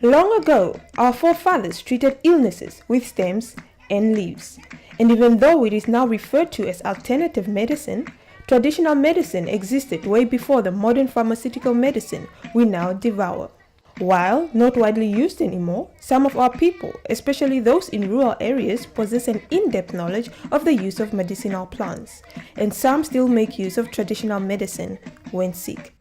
Long ago, our forefathers treated illnesses with stems and leaves. And even though it is now referred to as alternative medicine, traditional medicine existed way before the modern pharmaceutical medicine we now devour. While not widely used anymore, some of our people, especially those in rural areas, possess an in-depth knowledge of the use of medicinal plants, and some still make use of traditional medicine when sick.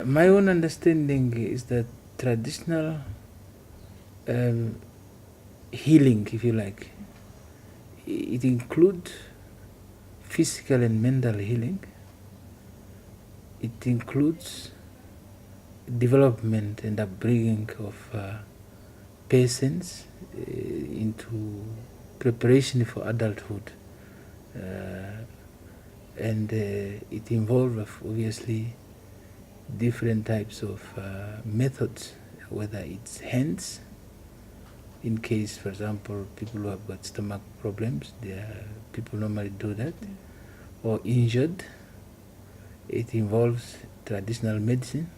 My own understanding is that traditional healing, if you like, it includes physical and mental healing. It includes development and upbringing of persons into preparation for adulthood. And it involves obviously different types of methods, whether it's hands, in case, for example, people who have got stomach problems, people normally do that, or injured. It involves traditional medicine.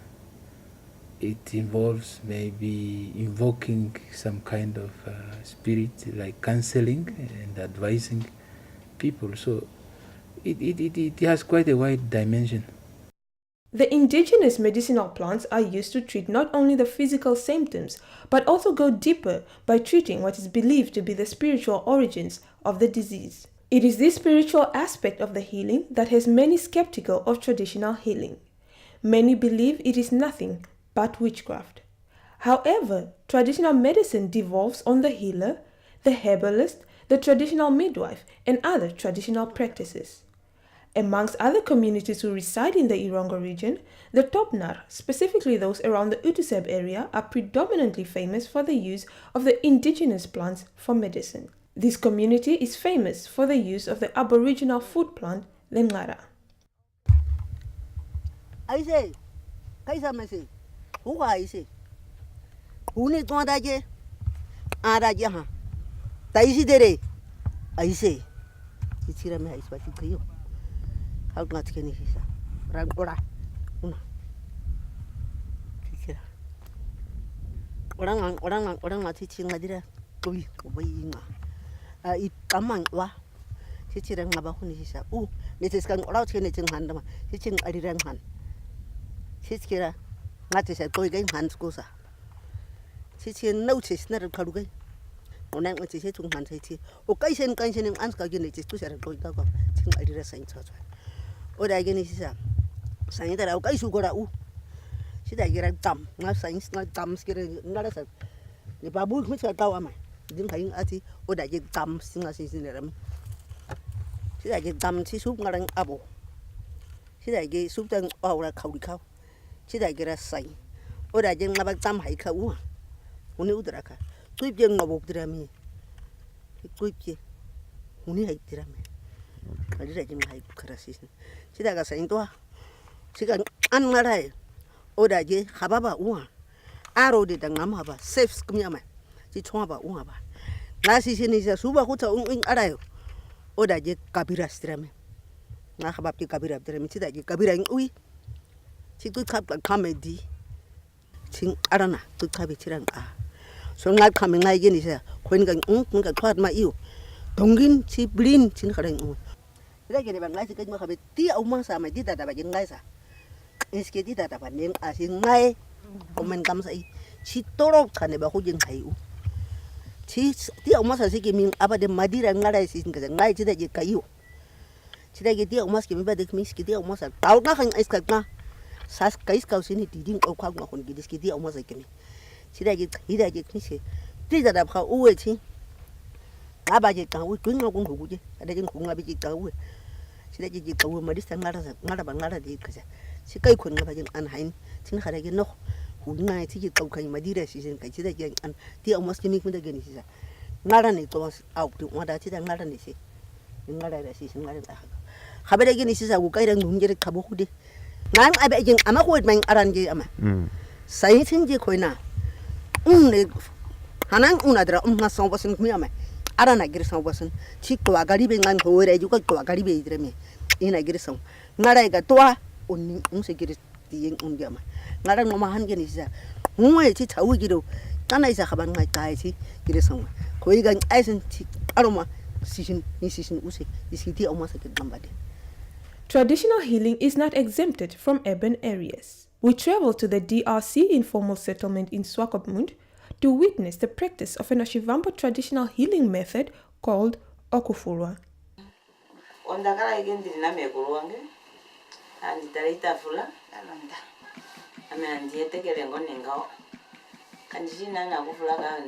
It involves maybe invoking some kind of spirit, like counseling and advising people. So it has quite a wide dimension. The indigenous medicinal plants are used to treat not only the physical symptoms, but also go deeper by treating what is believed to be the spiritual origins of the disease. It is this spiritual aspect of the healing that has many skeptical of traditional healing. Many believe it is nothing but witchcraft. However, traditional medicine devolves on the healer, the herbalist, the traditional midwife, and other traditional practices. Amongst other communities who reside in the Erongo region, the Topnar, specifically those around the Utusab area, are predominantly famous for the use of the indigenous plants for medicine. This community is famous for the use of the aboriginal food plant, the ngara. Orang teaching ngadira kui kubayinga I kamang wa teaching ngabahuni hisa netes kan orang teaching neting handama teaching adirang han teaching ngate sa koi game han skosa teaching notice na karugai onang ngate se tung han teaching o kaisen anska gene teaching sa koi ka ting adira sain cha ora gene hisa sain da o kaisu gora sida gira tam nga sains nga tam skire ngara sa ni babu mi sa taw ama din kain ati o da ge tam singa sinsineram sida ge tam si sup ngarang abo sida ge sup tang awra khawri khaw sida gira sai o da ge ngaba tam hai kha uni udra ka tuip je ngabo drami tuip je uni hai drami kali ra ge hai kharasis sida ga sain to sida an ngarai oda je hababa aro de dang nama ba safe kumyama ji chonga ba ba na si ni sa suba huta arayo oda je kabira strame na habab ki kabira strame ti da je kabira ti tu khap comedy ting arana tu khabi tirang so ngal khami ngai ge ni sa khoin ga ga khwat ma iu dongin ti blin tin kharang ira ge ne bang ngai ti ma khabe ti au ma sa ma di da ba je ngai sa eske di da ba nen asin ngai komen kam sai chi torok khane ba hujin khayu chi ti oma sa se ke min aba de madira ngara sin ka ngai chi da je kayu chi da ge ti oma ske mi ba de mi ske ti oma sa tau na khang iska na sas kais ka sin ti ding ko khang ma khon gi ske ti oma sa ke mi chi da ge ti da ge mi se ti da da kha u we chi aba je ka u kun no kun hu je da je kun ngabi ji ka u chi da je ka u ma di sa ngara ba ngara de ka si kai kun ngaba jin an hain tin khara ge no hunga ti ki kau kai madira si sin kai ti da ge an ti au mas kimi da ge ni si sa ngara ni to au tu wada ti da ngara ni si ngara da si ngara da khabe da ge ni si sa ku kai rang ngun je ka bo hude ngan abe jin ama ko mang aran ge ama sai tin je koina ne hanan unadra ma so bosin mi ama arana gir so bosin ti ko agari be ngan ko re ju ko agari be idre me ina gir so ngara ga to un se gir ti ing un gama ngarang mama han ge ni sa ngwe chi chau gi ro Tana isa kaban ngai taisi kire sama. Koi gan aisen aroma sishin use isiti almost like nambade. Traditional healing is not exempted from urban areas. We travel to the DRC informal settlement in Swakopmund to witness the practice of an Ashivambo traditional healing method called Okufurwa. Ondakala igendi na megulwange andi talita fula alanda ame andi etekele ngonenga kanjina na kufula ka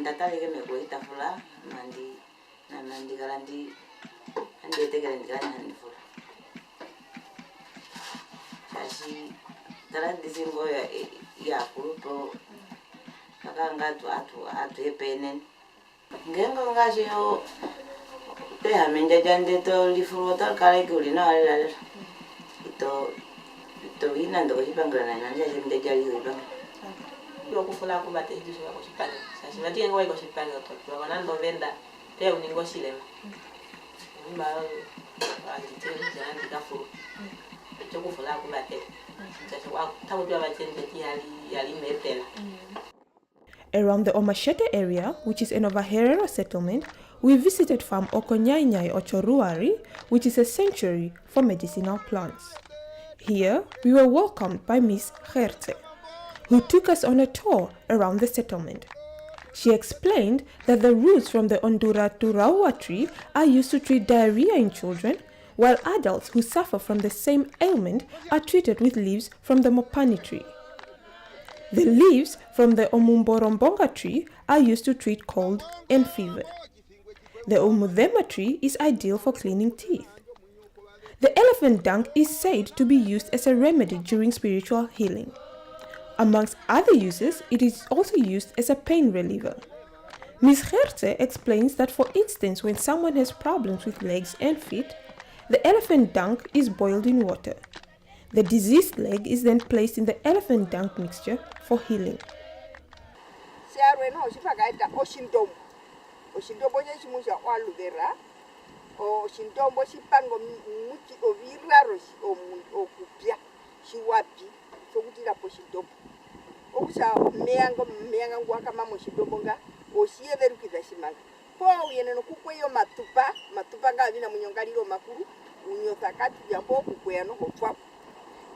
ndataleke megulita fula mandi galandi andi etekele ndikana ndi fula kashi talandi zingo ya kulupo kakanga atu epenen ngengo ngashi yo te amenja jande to lifuro tal kala guli na ala to ina ndo hipangana na nja jende jali hiba yo kufula kubate hizo kwa shipani sasa nati ngo iko shipani to kwa nando venda te uningo shile mba ajitini jana ndikafu to kufula kubate sasa wa tawo tu abachende yali metela. Around the Omashete area, which is an Overherero settlement, we visited Farm Okonyainyai Ochoruari, which is a sanctuary for medicinal plants. Here, we were welcomed by Miss Gertze, who took us on a tour around the settlement. She explained that the roots from the Ondura Turaua tree are used to treat diarrhea in children, while adults who suffer from the same ailment are treated with leaves from the Mopani tree. The leaves from the Omumborombonga tree are used to treat cold and fever. The Omudema tree is ideal for cleaning teeth. The elephant dung is said to be used as a remedy during spiritual healing. Amongst other uses, it is also used as a pain reliever. Ms. Gertze explains that, for instance, when someone has problems with legs and feet, the elephant dung is boiled in water. The diseased leg is then placed in the elephant dung mixture for healing.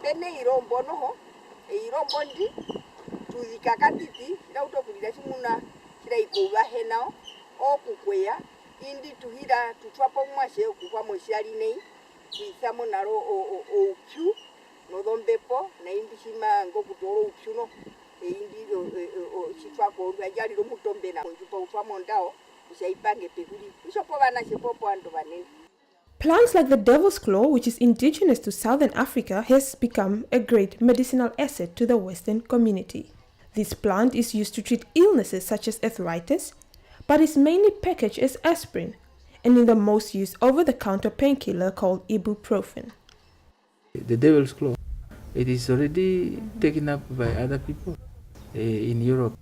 Pene irombo noho irombo ndi tuzikakatiti ila utokulira chimuna kila ikuba henao okukweya indi tuhira tutwapo mwashe okukwa moshali nei kuisamo naro opyu nodombepo na indi shima ngokutoro opyu no indi chitwako ajali lo mutombe na njupo utwamo ndao usaipange pekuli ishopo bana shepopo ando banene. Plants like the devil's claw, which is indigenous to Southern Africa, has become a great medicinal asset to the Western community. This plant is used to treat illnesses such as arthritis, but is mainly packaged as aspirin and in the most used over-the-counter painkiller called ibuprofen. The devil's claw, it is already taken up by other people in Europe.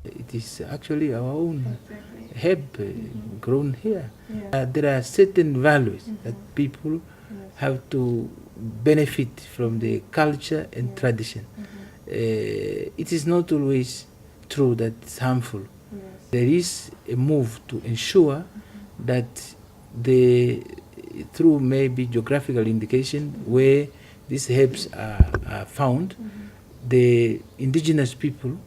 It is actually our own herb grown here. There are certain values that people have to benefit from the culture and tradition. It is not always true that it's harmful. There is a move to ensure that through maybe geographical indication where these herbs are found, the indigenous people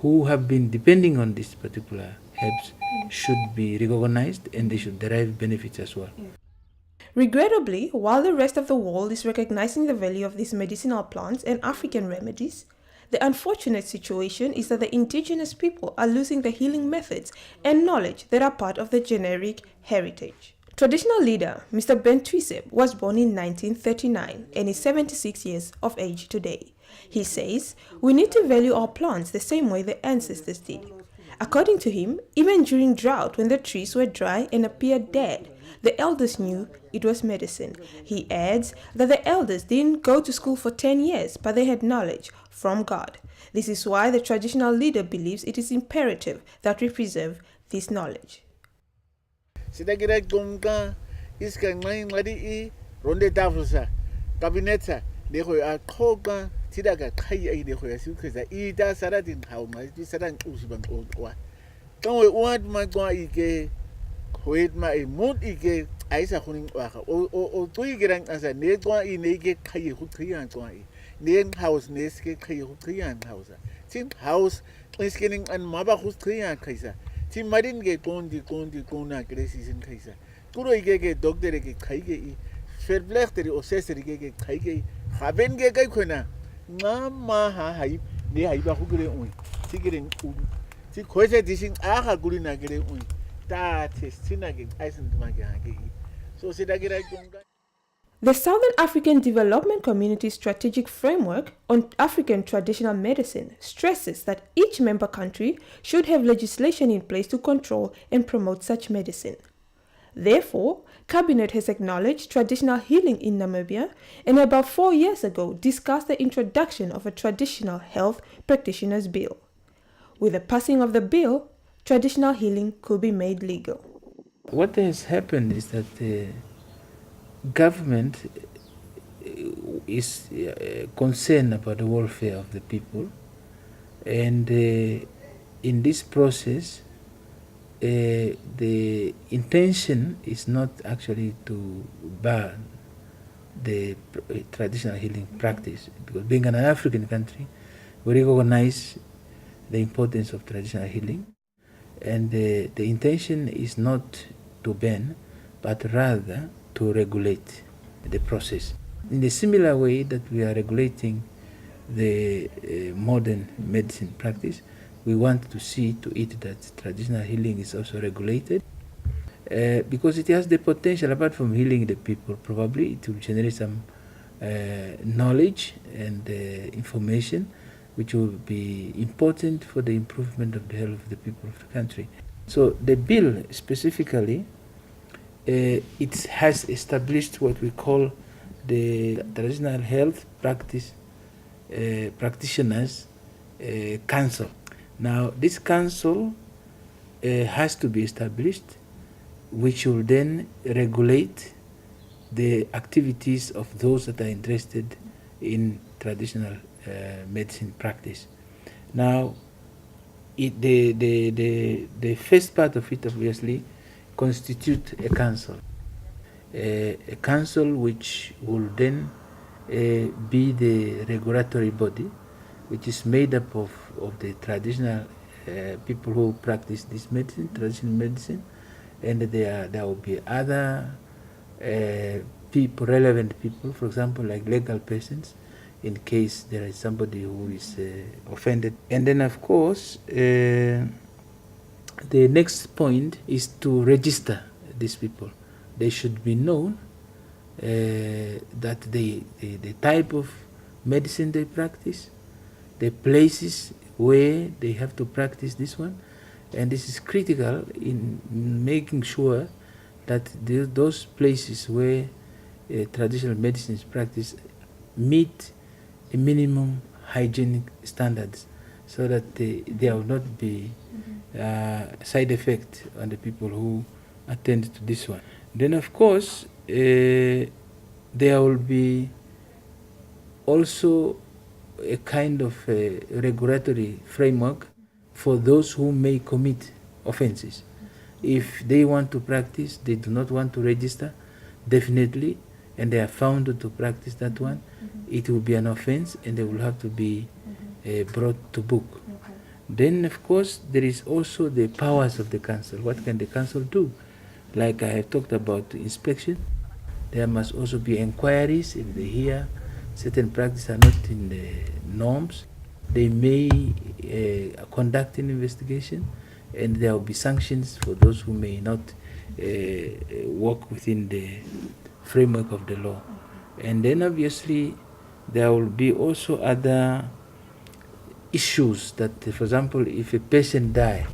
who have been depending on these particular herbs should be recognized and they should derive benefits as well. Regrettably, while the rest of the world is recognizing the value of these medicinal plants and African remedies, the unfortunate situation is that the indigenous people are losing the healing methods and knowledge that are part of the generic heritage. Traditional leader Mr. Ben Twiseb was born in 1939 and is 76 years of age today. He says, we need to value our plants the same way the ancestors did. According to him, even during drought when the trees were dry and appeared dead, the elders knew it was medicine. He adds that the elders didn't go to school for 10 years, but they had knowledge from God. This is why the traditional leader believes it is imperative that we preserve this knowledge. Tidaga Kai I the Hoyasuka, Ida Saradin, how much this Sadan Usban old one. Don't we want my guy, wait my mood ike, Isa Huning or 3 grand as a netwa in a get Kai Hutrian Twai. Name house, Neske Kai Hutrian house. Tim house, Skinning and Maba Hustrian Kaiser. Tim Madin get Gondi Gona Graces in Kaiser. Kuro get doctor get Kaige, Fairblechtere or Cesare get Kaige, Haben get Gaikona. Mamma Hai, the Haiba Hugre on. Tigering Si Cosa dishing Aha Gurina get on. That is Tinagin, Ison Magagi. So said I get a gunga. The Southern African Development Community Strategic Framework on African Traditional Medicine stresses that each member country should have legislation in place to control and promote such medicine. Therefore, Cabinet has acknowledged traditional healing in Namibia and about 4 years ago discussed the introduction of a Traditional Health Practitioners Bill. With the passing of the bill, traditional healing could be made legal. What has happened is that the government is concerned about the welfare of the people, and in this process, the intention is not actually to ban the traditional healing practice, because being an African country, we recognize the importance of traditional healing, and the intention is not to ban, but rather to regulate the process. In a similar way that we are regulating the modern medicine practice, we want to see to it that traditional healing is also regulated, because it has the potential, apart from healing the people, probably it will generate some knowledge and information which will be important for the improvement of the health of the people of the country. So the bill specifically, it has established what we call the Traditional Health Practitioners Council. Now, this council has to be established, which will then regulate the activities of those that are interested in traditional medicine practice. Now, the first part of it obviously constitute a council which will then be the regulatory body, which is made up of the traditional people who practice this medicine, traditional medicine, and there will be other people, relevant people, for example, like legal persons, in case there is somebody who is offended. And then, of course, the next point is to register these people. They should be known that the type of medicine they practice, the places where they have to practice this one, and this is critical in making sure that those places where traditional medicine is practiced meet the minimum hygienic standards, so that there will not be side effect on the people who attend to this one. Then, of course, there will be also a kind of regulatory framework for those who may commit offenses. If they want to practice, they do not want to register, definitely, and they are found to practice that one, it will be an offense and they will have to be brought to book. Okay. Then, of course, there is also the powers of the council. What can the council do? Like I have talked about inspection, there must also be inquiries. If they hear certain practices are not in the norms, they may conduct an investigation, and there will be sanctions for those who may not work within the framework of the law. And then obviously there will be also other issues that, for example, if a patient dies,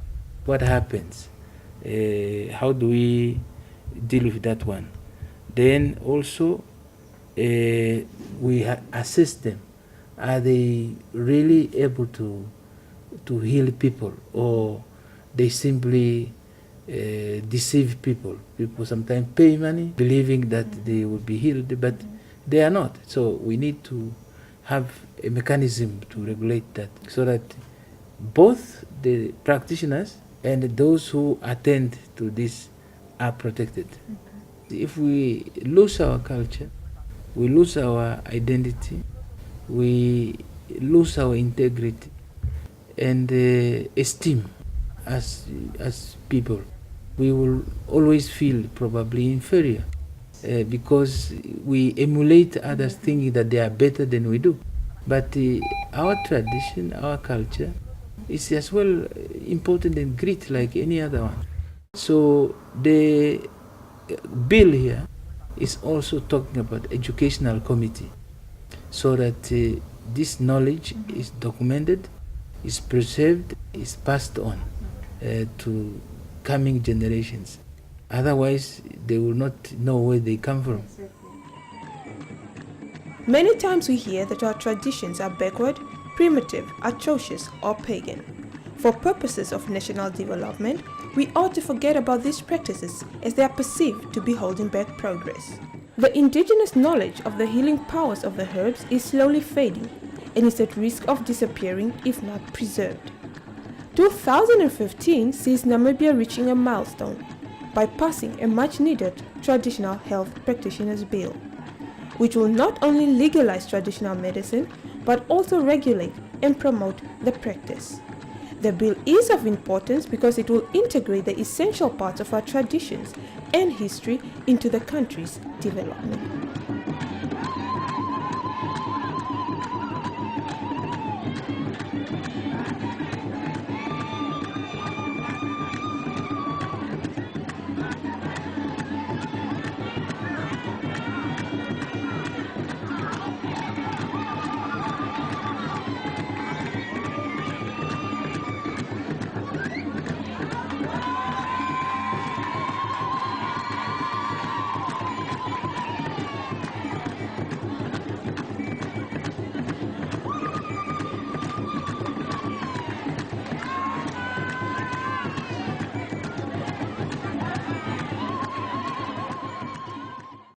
what happens? How do we deal with that one? Then also we assess them. Are they really able to heal people, or they simply deceive people? People sometimes pay money believing that they will be healed, but they are not. So we need to have a mechanism to regulate that, so that both the practitioners and those who attend to this are protected. If we lose our culture, we lose our identity, we lose our integrity and esteem as people. We will always feel probably inferior because we emulate others thinking that they are better than we do. But our tradition, our culture is as well important and great like any other one. So the bill here is also talking about educational committee, so that this knowledge is documented, is preserved, is passed on to coming generations. Otherwise, they will not know where they come from. Many times we hear that our traditions are backward, primitive, atrocious, or pagan. For purposes of national development, we ought to forget about these practices as they are perceived to be holding back progress. The indigenous knowledge of the healing powers of the herbs is slowly fading and is at risk of disappearing if not preserved. 2015 sees Namibia reaching a milestone by passing a much-needed traditional health practitioners bill, which will not only legalize traditional medicine but also regulate and promote the practice. The bill is of importance because it will integrate the essential parts of our traditions and history into the country's development.